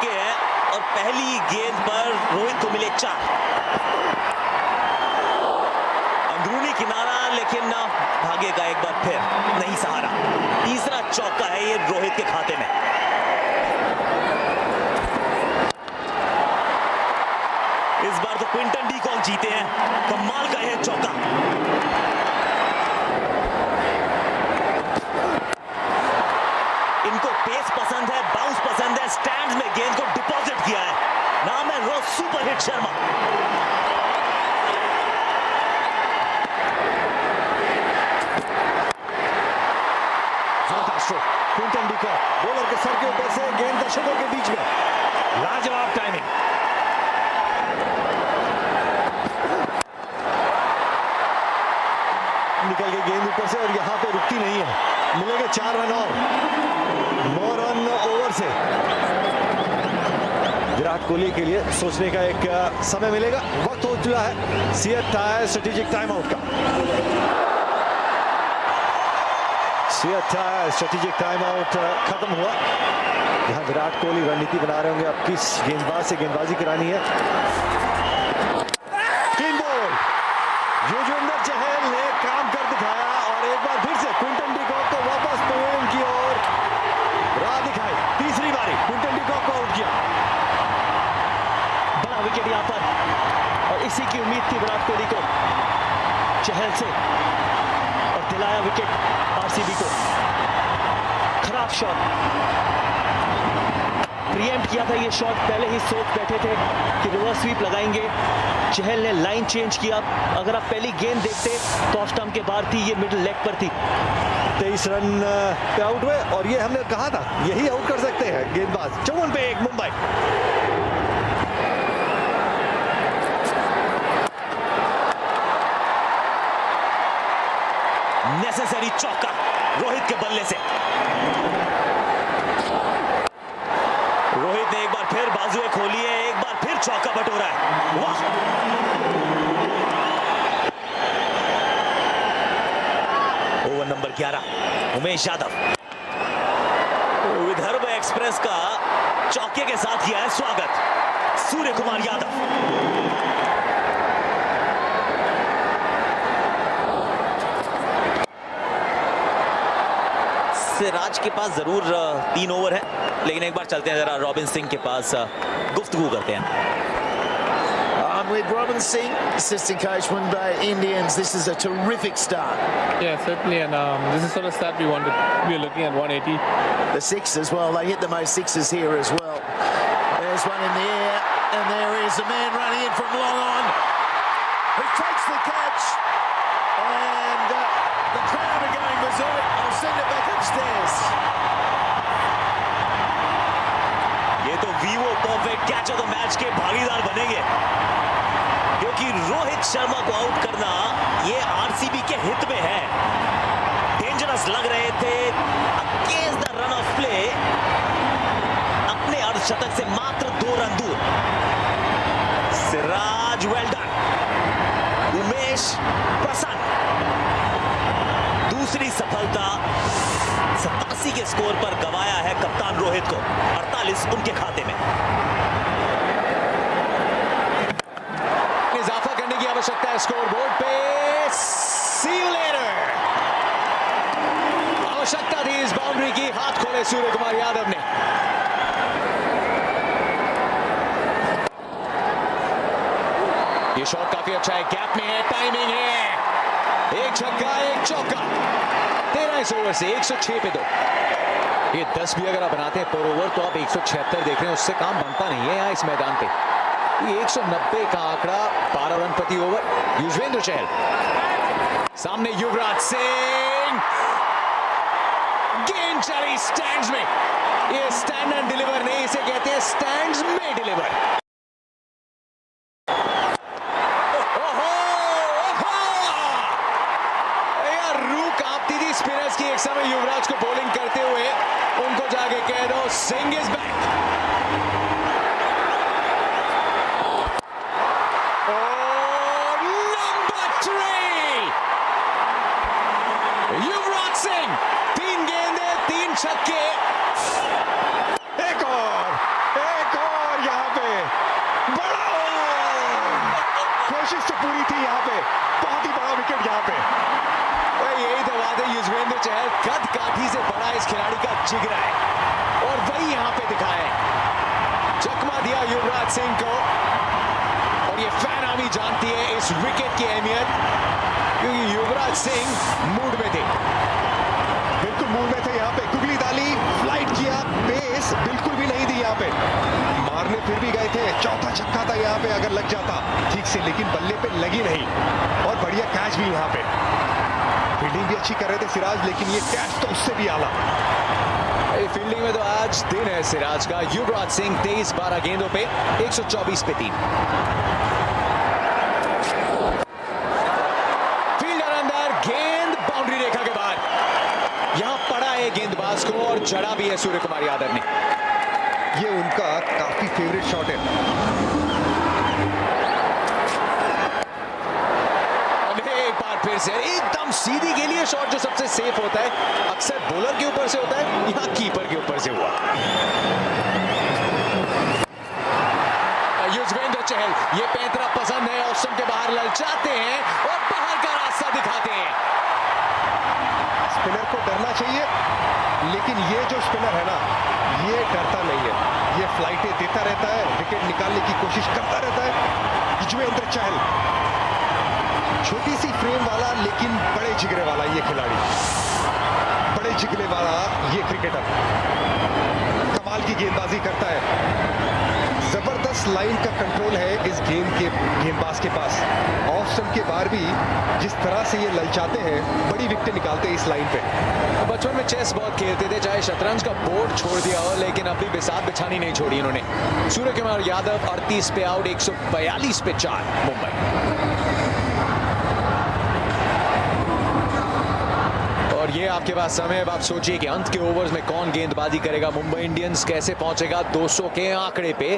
चुके हैं और पहली गेंद पर रोहित को मिले 4। अंदरूनी किनारा, लेकिन भाग्य का एक बार फिर नहीं सहारा। तीसरा चौका है ये रोहित के खाते में। इस बार तो क्विंटन डी कॉक जीते हैं। कमाल का यह चौका। इनको पेस पसंद है, बाउंस पसंद है। स्टैंड्स में गेंद को डिपॉजिट किया है। नाम है रोज super hit Sharma. Quinton de Kock bowler के सर के ऊपर से गेंद दर्शकों के बीच में। लाजवाब टाइमिंग। निकल गई गेंद ऊपर से और यहां पे रुकती नहीं है। मिलेंगे 4 रन और 9 रन ओवर से। विराट कोहली के लिए सोचने का एक समय मिलेगा। वक्त हो चुका है CEAT tyre strategic time out का। CEAT tyre strategic time out खत्म हुआ। यहां विराट कोहली रणनीति बना रहे होंगे अब किस गेंदबाज से गेंदबाजी करानी है। Clean ball. युजवेंद्र चहल ने काम कर दिखाया और एक बार फिर से क्विंटन डी कॉक को वापस पवेलियन की ओर राह दिखाई। तीसरी बारी क्विंटन डी कॉक को आउट किया। बड़ा विकेट यहां पर और इसी की उम्मीद थी विराट कोहली को चहल से, और दिलाया विकेट आरसीबी को। खराब शॉट, प्रीएम्प्ट किया था ये शॉट। पहले ही सोच बैठे थे कि रिवर्स स्वीप लगाएंगे। चहल ने लाइन चेंज किया। अगर आप पहली गेंद देखते तो ऑफ स्टंप के बाहर थी, ये मिडिल लेग पर थी। 23 रन पे आउट हुए और ये हमने कहा था यही आउट कर सकते हैं गेंदबाज। 54 पे 1 मुंबई। नेसेसरी चौका रोहित के बल्ले से। रोहित ने एक बार फिर बाजुएं खोली है। एक बार फिर चौका बटोरा है। वाह! Over number 11 Umesh Yadav. Vidarbha express का चौके के साथ किया है स्वागत सूर्य कुमार यादव। सिराज के पास जरूर 3 ओवर है, लेकिन एक बार चलते हैं जरा रॉबिन सिंह के पास, गुफ्तगू करते हैं। With Robin Singh, assistant coach Mumbai Indians, this is a terrific start. Yeah, certainly, and this is sort of start we wanted. We are looking at 180. The six as well. They hit the most sixes here as well. There's one in the air, and there is a man running in from long on, who takes the catch, and the crowd are going berserk. I'll send it back upstairs. ये तो Vivo perfect catch of the match के भागीदार बनेंगे, क्योंकि रोहित शर्मा को out करना ये RCB के हित में है। डेंजरस लग रहे थे against the run of play. अपने अर्धशतक से मात्र 2 रन दूर। Siraj well done. उमेश प्रसन्न। दूसरी सफलता 87 के स्कोर पर गवाया है कप्तान रोहित को। 48 उनके खाते में। इजाफा करने की आवश्यकता है स्कोर बोर्ड पे। See you later। आवश्यकता थी इस बाउंड्री की। हाथ खोले सूर्य कुमार यादव ने। ये शॉट काफी अच्छा है, गैप में है, टाइमिंग है। एक छक्का एक चौका। 13 ओवर से 106 पे 2। ये 10 भी अगर आप बनाते हैं पर ओवर तो आप 176 देख रहे हैं। उससे काम बनता नहीं है यहाँ इस मैदान पे। ये 190 का आंकड़ा 12 रन प्रति ओवर। युजवेंद्र चहल सामने, युवराज सिंह। गेंद चली स्टैंड्स में। ये स्टैंड एंड डिलीवर नहीं, इसे कहते हैं स्टैंड्स में डिलीवर। यार रूह कांपती थी स्पिनर्स की एक समय युवराज को बॉलिंग करते हुए। उनको जाके कह दो सिंह इज बैक। युवराज सिंह 3 गेंदें 3 छक्के। एक और पूरी थी यहाँ पे, बहुत ही बड़ा विकेट यहाँ पे। यही तो बात है, युजवेंद्र चहल कद काठी से बड़ा इस खिलाड़ी का जिगरा है और वही यहाँ पे दिखाया है। चकमा दिया युवराज सिंह को और ये फैन आर्मी जानती है इस विकेट की अहमियत, क्योंकि युवराज सिंह मूड में थे, बिल्कुल मूड में थे यहाँ पे। गुगली डाली, फ्लाइट किया, पेस बिल्कुल भी नहीं दी यहाँ पे, मारने फिर भी गए थे। चौथा छक्का था यहाँ पे, अगर लग जाता ठीक से, लेकिन बल्ले पे लगी नहीं और बढ़िया कैच भी यहाँ पे। फील्डिंग भी अच्छी कर रहे थे सिराज, लेकिन ये कैच तो उससे भी आला। फील्डिंग में तो आज दिन है सिराज का। युवराज सिंह 23-12 गेंदों पे 124 पे 3। फील्डर अंदर, गेंद बाउंड्री रेखा के बाद यहां पड़ा है गेंदबाज को और चढ़ा भी है सूर्य कुमार यादव ने। ये उनका काफी फेवरेट शॉट है। एक बार फिर से एकदम सीधी के लिए शॉट जो सबसे सेफ होता है, अक्सर बॉलर के ऊपर से होता है, यहां कीपर के ऊपर से हुआ। युजवेंद्र चहल, ये पैंतरा पसंद है, ऑफ स्टंप के बाहर ललचाते हैं और बाहर का रास्ता दिखाते हैं। स्पिनर को डरना चाहिए, लेकिन ये जो स्पिनर है ना, ये डरता नहीं है, ये फ्लाइटें देता रहता है, विकेट निकालने की कोशिश करता रहता है। युजवेंद्र चहल छोटी सी फ्रेम वाला लेकिन बड़े जिगरे वाला ये खिलाड़ी, बड़े जिगरे वाला ये क्रिकेटर, कमाल की गेंदबाजी करता है। जबरदस्त लाइन का कंट्रोल है इस गेंदबाज के पास। ऑफ स्टंप के बाहर भी जिस तरह से ये ललचाते हैं, बड़ी विकेट निकालते हैं इस लाइन पे। बचपन में चेस बहुत खेलते थे, चाहे शतरंज का बोर्ड छोड़ दिया हो, लेकिन अभी बिसात बिछानी नहीं छोड़ी इन्होंने। सूर्य कुमार यादव 38 पे आउट, 142 पे 4 मुंबई। और ये आपके पास समय, अब आप सोचिए कि अंत के ओवर्स में कौन गेंदबाजी करेगा। मुंबई इंडियंस कैसे पहुंचेगा 200 के आंकड़े पे।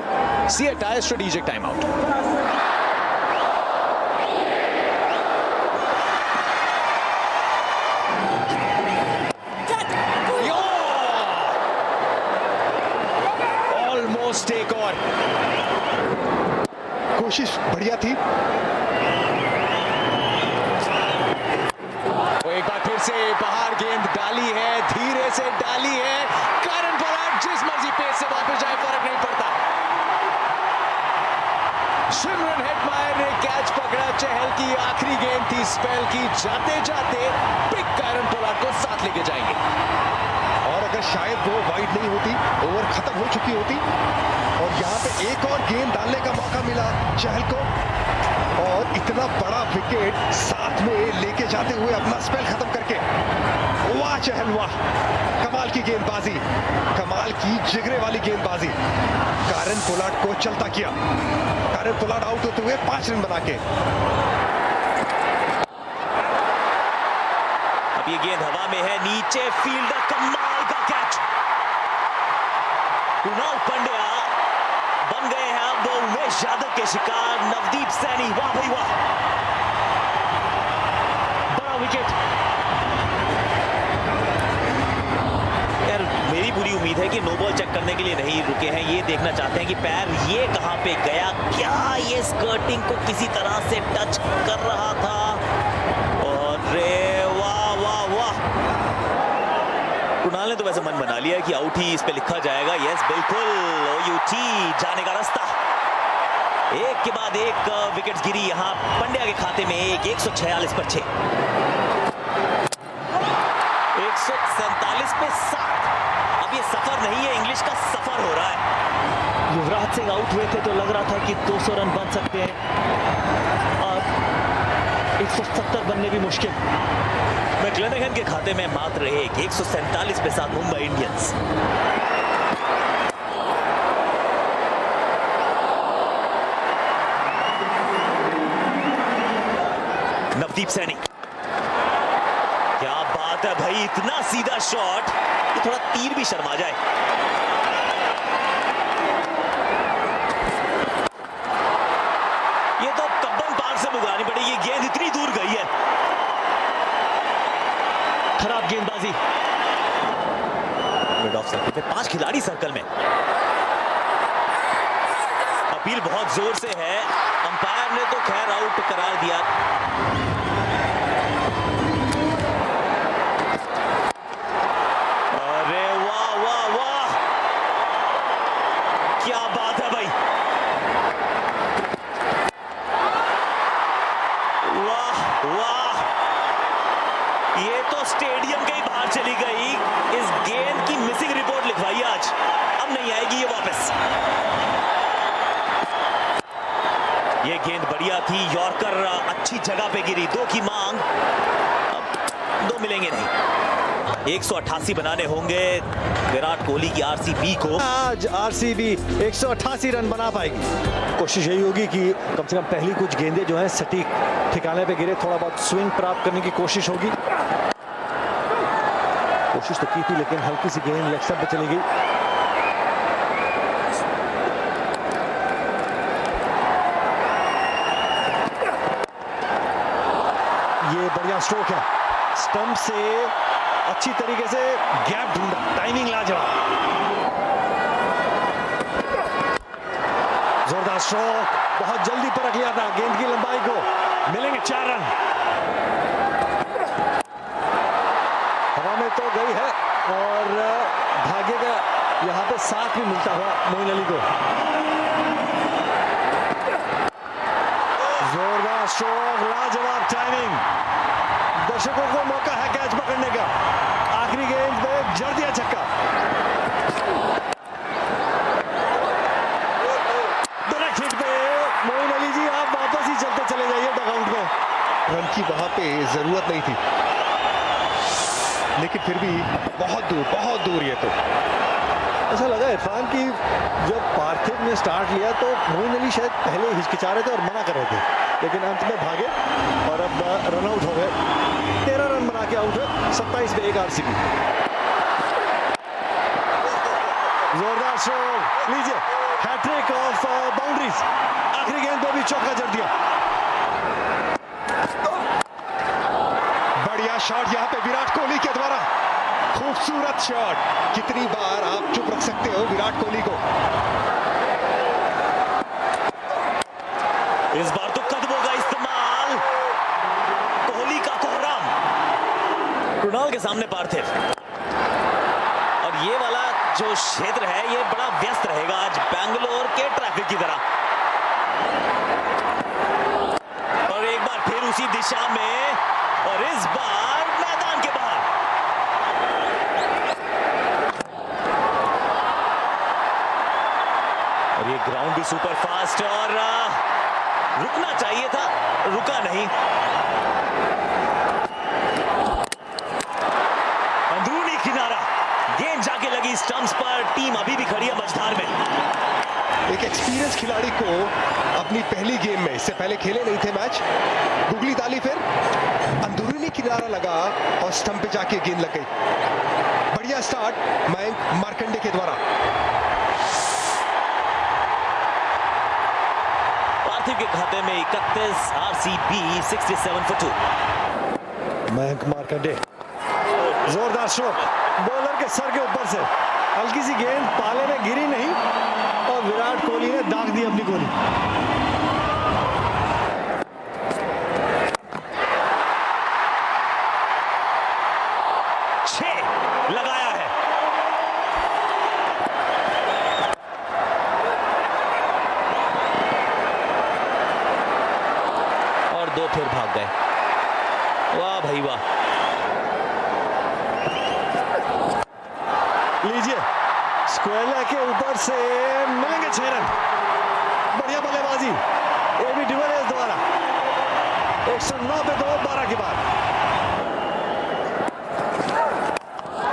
See a strategic time out. Almost एक और कोशिश बढ़िया थी। एक बार फिर से बाहर गेंद डाली है, धीरे से डाली है। कारण पोलार्ड जिस मर्जी पेस से वापस जाए फर्क नहीं पड़ता। सिमरन हेटमायर ने कैच पकड़ा। चहल की आखिरी गेंद थी स्पेल की, जाते जाते बिग कारण पोलार्ड को साथ लेके जाएंगे। और अगर शायद वो वाइड नहीं होती, ओवर खत्म हो चुकी होती, और यहाँ पे एक और गेंद डालने का मौका मिला चहल को, और इतना बड़ा विकेट साथ में लेके जाते हुए अपना स्पेल खत्म करके, वाह चहल वाह, कमाल की गेंदबाजी, कमाल की जिगरे वाली गेंदबाजी। कारण पोलार्ड को चलता किया। कारण पोलार्ड आउट होते हुए 5 रन बना के। अब ये गेंद हवा में है, नीचे फील्डर, कमाल का कैच। कुणाल पंड्या बन गए हैं अब उमेश यादव के शिकार। नवदीप सैनी, वाह भाई वाह, बड़ा विकेट। यार मेरी पूरी उम्मीद है कि नो बॉल चेक करने के लिए नहीं रुके हैं, ये देखना चाहते हैं कि पैर ये कहां पे गया, क्या ये स्कर्टिंग को किसी तरह से टच कर रहा था। और रे वाह वाह वाह, कुणाल ने तो वैसे मन बना लिया कि आउट ही इस पे लिखा जाएगा। यस बिल्कुल, ओयूटी जाने का रास्ता। एक के बाद एक विकेट्स गिरी यहां पंड्या के खाते में। 146 पर 6, 147 पे 7। अब ये सफर नहीं है, इंग्लिश का सफर हो रहा है। युवराज सिंह आउट हुए थे तो लग रहा था कि 200 रन बन सकते हैं, और 170 बनने भी मुश्किल। मैक्लेनेगन के खाते में मात्र 147 पे 7 मुंबई इंडियंस। नवदीप सैनी, क्या बात है भाई, इतना सीधा शॉट कि थोड़ा तीर भी शर्मा जाए। ये तो कब्बन पार्क से बुगानी पड़ेगी, गेंद इतनी दूर गई है। खराब गेंदबाजी। मिड ऑफ सर्कल पे 5 खिलाड़ी सर्कल में। अपील बहुत जोर से है अंपायर ने तो खैर आउट करार दिया। अरे वाह वाह वाह, क्या बात है भाई, वाह वाह, ये तो स्टेडियम के ही बाहर चली गई। इस गेंद की मिसिंग रिपोर्ट लिखवाई आज, अब नहीं आएगी ये वापस। ये गेंद बढ़िया थी, यॉर्कर अच्छी जगह पे गिरी, 2 की मांग, अब 2 मिलेंगे नहीं। 188 बनाने होंगे विराट कोहली की आरसीबी को। आज आरसीबी 188 रन बना पाएगी। कोशिश यही होगी कि कम से कम पहली कुछ गेंदें जो हैं सटीक ठिकाने पे गिरे, थोड़ा बहुत स्विंग प्राप्त करने की कोशिश होगी। कोशिश तो की थी लेकिन हल्की सी गेंद लेग स्टंप पे चली गई। ये बढ़िया स्ट्रोक है, स्टंप से अच्छी तरीके से गैप ढूंढा, टाइमिंग लाजवाब। जोरदार स्ट्रोक, बहुत जल्दी परख लिया था गेंद की लंबाई को। मिलेंगे 4 रन। हवा में तो गई है और भाग्य का यहां पे साथ भी मिलता हुआ मोइन अली को। जोरदार स्ट्रोक, लाजवाब टाइमिंग, दर्शकों को मौका है कैच पकड़ने का। आखिरी गेंद पे जड़ दिया छक्का। डायरेक्ट हिट पे मोइन अली जी, आप वापस ही चलते चले जाइए डगआउट में। रन की वहां पे जरूरत नहीं थी, लेकिन फिर भी बहुत दूर ये तो। ऐसा लगा इरफान की जब पार्थिव ने स्टार्ट लिया तो मोइन अली शायद पहले हिचकिचा रहे थे और मना कर रहे थे, लेकिन अंत में भागे और अब रन आउट हो गए। 13 रन बना के आउट है, 27 पे 1 आरसीबी। जोरदार स्ट्रोक, लीजिए हैट्रिक ऑफ बाउंड्रीज। आखिरी गेंद पे भी चौका जड़ दिया। बढ़िया शॉट यहाँ पे विराट कोहली के द्वारा, खूबसूरत शॉट। कितनी बार आप चुप रख सकते हो विराट कोहली को। इस बार तो कदमों का इस्तेमाल, कोहली का कोहराम, कृणाल के सामने पार्थिव। और ये वाला जो क्षेत्र है ये बड़ा व्यस्त रहेगा आज बैंगलोर के ट्रैफिक की तरह। और एक बार फिर उसी दिशा में, और इस बार मैदान के बाहर। और ये ग्राउंड भी सुपर फास्ट, और रुकना चाहिए था, रुका नहीं। अंदरूनी किनारा, गेंद जाके लगी स्टंप्स पर। टीम अभी भी खड़ी है मझधार में। एक एक्सपीरियंस खिलाड़ी को अपनी पहली गेम में, इससे पहले खेले नहीं थे मैच, गुगली ताली, फिर अंदरूनी किनारा लगा और स्टंप पे जाके गेंद लग गई। बढ़िया स्टार्ट मयंक मार्कंडे के द्वारा। पार्थिव के खाते में 31, आरसीबी 67 for 2। मयंक मार्कंडे, जोरदार स्ट्रोक, बॉलर के सर के ऊपर से हल्की सी गेंद पाले में गिरी नहीं और विराट कोहली ने दाग दी अपनी गोली। लगाया है। और 2 फिर भाग गए। वाह भाई वाह। लीजिए स्क्वेला के ऊपर से मिलेंगे 6 रन। बढ़िया बल्लेबाजी एबी डिविलियर्स द्वारा। 109 पे 2, 12 के बाद।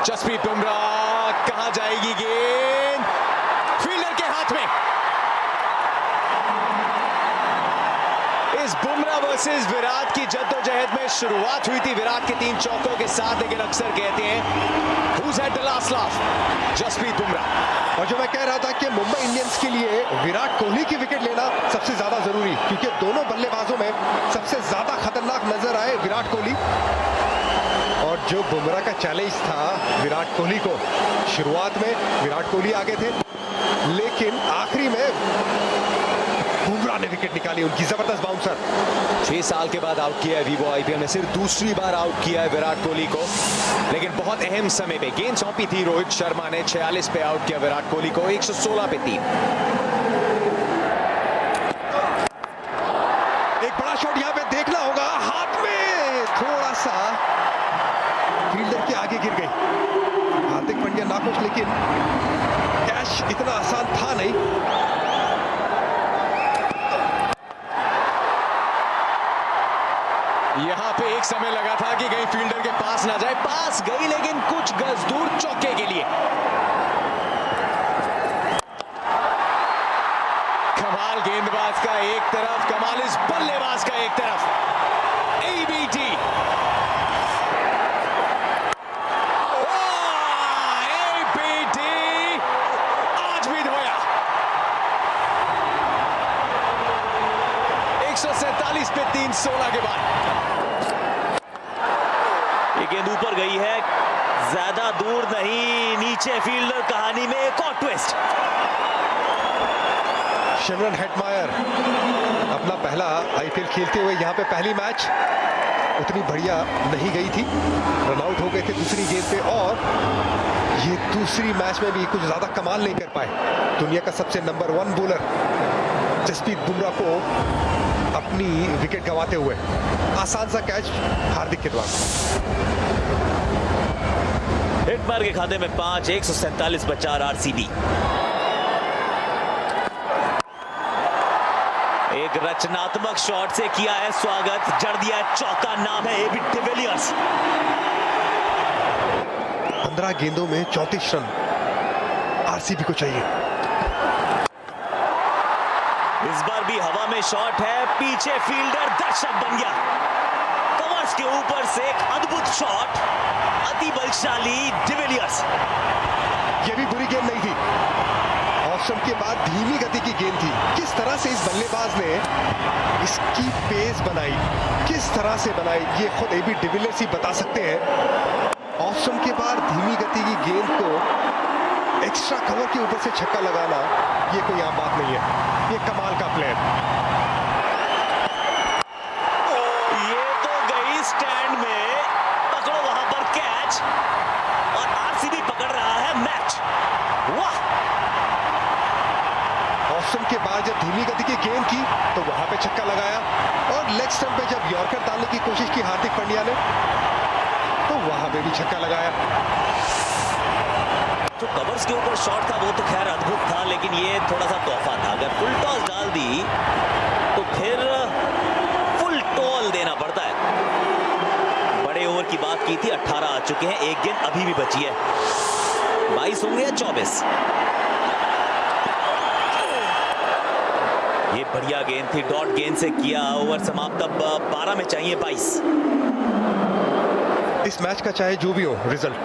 जसप्रीत बुमराह, कहां जाएगी गेंद, फील्डर के हाथ में। इस बुमराह वर्सेस विराट की जद्दोजहद में शुरुआत हुई थी विराट के 3 चौकों के साथ, लेकिन अक्सर कहते हैं who's had the last laugh? Jasprit Bumrah. और जो मैं कह रहा था कि मुंबई इंडियंस के लिए विराट कोहली की विकेट लेना सबसे ज्यादा जरूरी, क्योंकि दोनों बल्लेबाजों में सबसे ज्यादा खतरनाक नजर आए विराट कोहली। और जो बुमराह का चैलेंज था विराट कोहली को, शुरुआत में विराट कोहली आगे थे, लेकिन आखिरी में बुमराह ने विकेट निकाली उनकी, जबरदस्त बाउंसर। 6 साल के बाद आउट किया है वीवो आईपीएल में, सिर्फ दूसरी बार आउट किया है विराट कोहली को, लेकिन बहुत अहम समय पे गेंद सौंपी थी रोहित शर्मा ने, 46 पे आउट किया विराट कोहली को, 116 पे 3। एक बड़ा शॉट यहां पे देखना होगा, हाथ में थोड़ा सा फील्डर के आगे गिर गई। हार्दिक पांड्या नाखुश, लेकिन कैच इतना आसान था नहीं। यहां पे एक समय लगा था कि कहीं फील्डर के पास ना जाए, पास गई लेकिन कुछ गज दूर चौके के लिए। कमाल गेंदबाज का एक तरफ, कमाल इस बल्लेबाज का एक तरफ। एबीटी आज भी धोया। 147 पे 3, 16 के बाद। ये गेंद ऊपर गई है, ज्यादा दूर नहीं, नीचे फील्डर, कहानी में एक और ट्विस्ट। शिमरन हेटमायर अपना पहला आईपीएल खेलते हुए यहां पे पहली मैच उतनी बढ़िया नहीं गई थी, रन आउट हो गए थे दूसरी गेंद पे, और ये दूसरी मैच में भी कुछ ज्यादा कमाल नहीं कर पाए। दुनिया का सबसे नंबर 1 बॉलर जसप्रीत बुमराह को अपनी विकेट गंवाते हुए। आसान सा कैच हार्दिक के द्वारा। हिटमायर के खाते में 5, 147 पर 4 आरसीबी। एक रचनात्मक शॉट से किया है स्वागत, जड़ दिया है चौका, नाम है एबी डिविलियर्स। 15 गेंदों में 34 रन आरसीबी को चाहिए। इस बार भी हवा में शॉट है, पीछे फील्डर दर्शक बन गया। कवर्स के ऊपर से एक अद्भुत शॉट, अति बलशाली डिविलियर्स। यह भी बुरी गेंद नहीं थी, ऑप्शन के बाद धीमी गति की गेंद थी। किस तरह से इस बल्लेबाज ने इसकी पेस बनाई, किस तरह से बनाई, ये खुद एबी डिविलियर्स ही बता सकते हैं। ऑप्शन के बाद धीमी गति की गेंद को एक्स्ट्रा कवर के ऊपर से छक्का लगाना, ये कोई आम बात नहीं है, ये कमाल का प्लेयर। ये तो गई स्टैंड में, पकड़ो वहां पर कैच, और आरसीबी पकड़ रहा है मैच। वाह! ऑप्शन के बाद जब धीमी गति की गेंद की तो वहां पे छक्का लगाया, और लेग स्टंप पे जब यॉर्कर डालने की कोशिश की हार्दिक पांड्या ने, तो वहां पे भी छक्का लगाया। जो कवर्स के ऊपर शॉट था वो तो खैर अद्भुत था, लेकिन ये थोड़ा सा तोहफा था। अगर फुल टॉस डाल दी तो फिर फुल टॉल देना पड़ता है। बड़े ओवर की बात की थी, 18 आ चुके हैं, एक गेंद अभी भी बची है, 22 होंगे या 24। ये बढ़िया गेंद थी, डॉट गेंद से किया, ओवर समाप्त, अब 12 में चाहिए 22। इस मैच का चाहे जो भी हो रिजल्ट,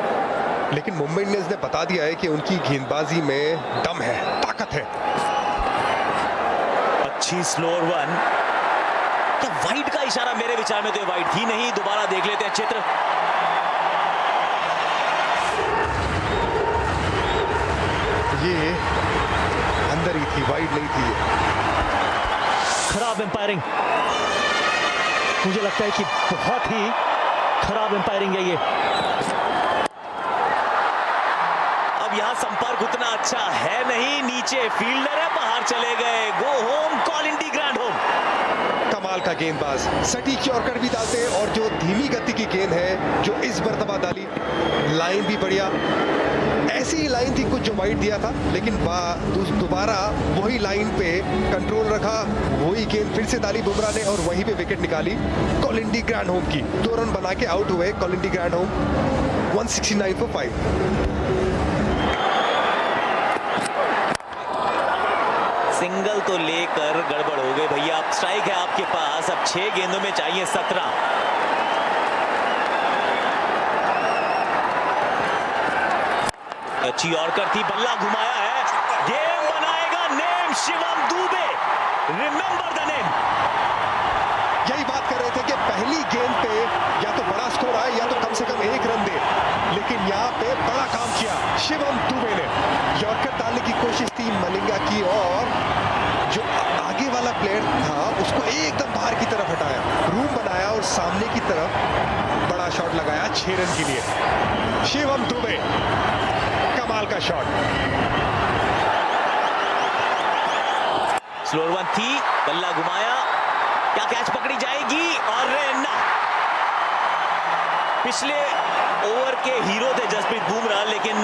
लेकिन मुंबई इंडियंस ने बता दिया है कि उनकी गेंदबाजी में दम है, ताकत है। अच्छी स्लोअर वन, क्या वाइड का इशारा? मेरे विचार में तो ये वाइड थी नहीं, दोबारा देख लेते हैं चित्र। ये अंदर ही थी, वाइड नहीं थी। खराब एम्पायरिंग, मुझे लगता है कि बहुत ही खराब एम्पायरिंग है ये। अब यहां संपर्क उतना अच्छा है नहीं, नीचे फील्डर है, बाहर चले गए, go home, call in the grand home. कमाल का गेंदबाज, सटीक यॉर्कर भी डालते हैं, और जो धीमी गति की गेंद है जो इस मर्तबा डाली, लाइन भी बढ़िया, ऐसी ही लाइन थी कुछ जो वाइड दिया था, लेकिन दोबारा वही लाइन पे कंट्रोल रखा, वही गेंद फिर से डाली बुमराह ने, और वहीं पे विकेट निकाली कॉलिंडी ग्रैंड होम की। 2 रन बना के आउट हुए कॉलिंडी ग्रैंड होम, 169 for 5। सिंगल तो लेकर गड़बड़ हो गई भैया, अब स्ट्राइक है आपके पास, अब 6 गेंदों में चाहिए 17। अच्छी यॉर्कर थी, बल्ला घुमाया है, गेम बनाएगा name Shivam Dubey, remember the name. यही बात कर रहे थे कि पहली गेंद पे या तो बड़ा स्कोर आए या तो कम से कम 1 रन दे, लेकिन यहाँ पे बड़ा काम किया शिवम दुबे ने। यॉर्कर डालने की कोशिश थी मलिंगा की, और जो आगे वाला प्लेयर था को एकदम बाहर की तरफ हटाया, रूम बनाया और सामने की तरफ बड़ा शॉट लगाया 6 रन के लिए। शिवम दुबे, कमाल का शॉट। स्लोअर वन थी, बल्ला घुमाया, क्या कैच पकड़ी जाएगी? और ना, पिछले ओवर के हीरो थे जसप्रीत बुमराह, लेकिन